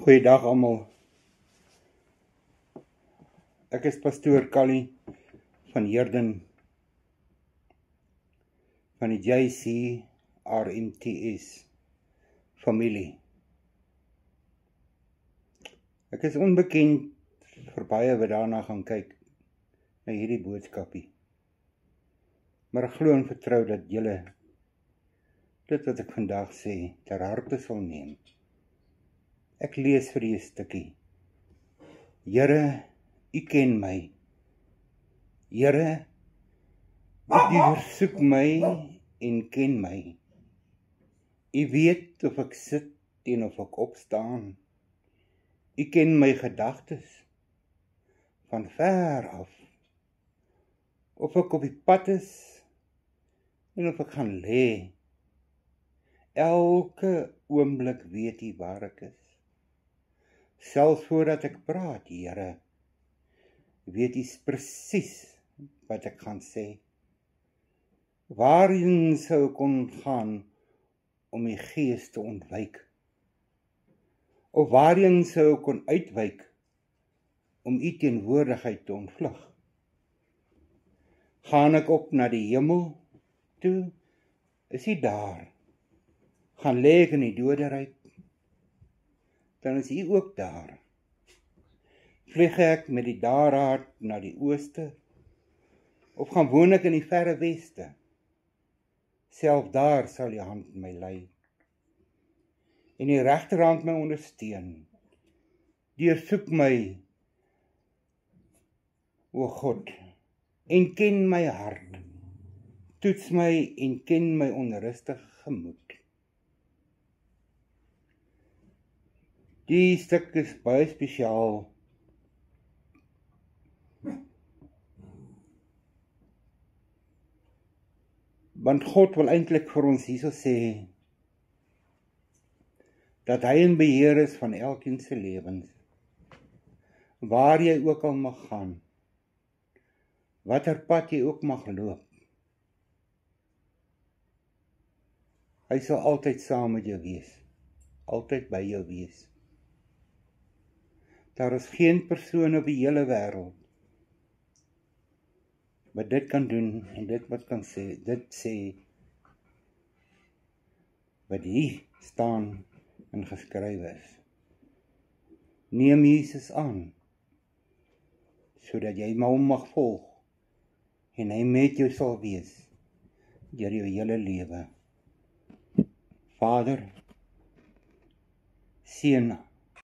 Goeiedag almal. Ek is pastoor Callie van Heerden van die JCRMTS familie. Ek is onbekend vir baie wat daarna gaan kyk na hierdie boodskapie. Maar ek glo en vertrou dat julle dit wat ek vandag sê ter harte sal neem. Ek lees vir die stukkie. Here, U ken my. Here, U deursoek my en ken my. U weet of ek sit en of ek opstaan. U ken my gedagtes van ver af. Of ek op die pad is en of ek gaan lê. Elke oomblik weet U waar ek is. Selfs voordat ek praat, Here, weet U presies wat ek gaan sê. Waarheen sou ek kon gaan om U gees te ontwyk? Of waarheen sou ek kon uitwyk om U teenwoordigheid te ontvlug? Gaan ek op na die hemel toe, is U daar. Gaan lê ek in die doderyk, dan is U ook daar. Vlieg ek met die daraad na die ooste, of gaan woon ek in die verre weste? Self daar sal U hand my lei, en die regterhand my ondersteun. Deursoek my, o God, en ken my hart. Toets my en ken my onrustige gemoed. Die stuk is baie spesiaal. Want God wil eintlik vir ons hierso sê dat hy in beheer is van elkeen se lewens. Waar jy ook al mag gaan, watter pad jy ook mag loop. Hy sal altyd saam met jou wees, altyd by jou wees. Daar is geen persoon op die hele wêreld wat dit kan doen en dit wat kan sê, dit sê wat hier staan en geskrywe is. Neem Jesus aan, sodat jy hom mag volg en hy met jou sal wees deur jou hele lewe. Vader, seën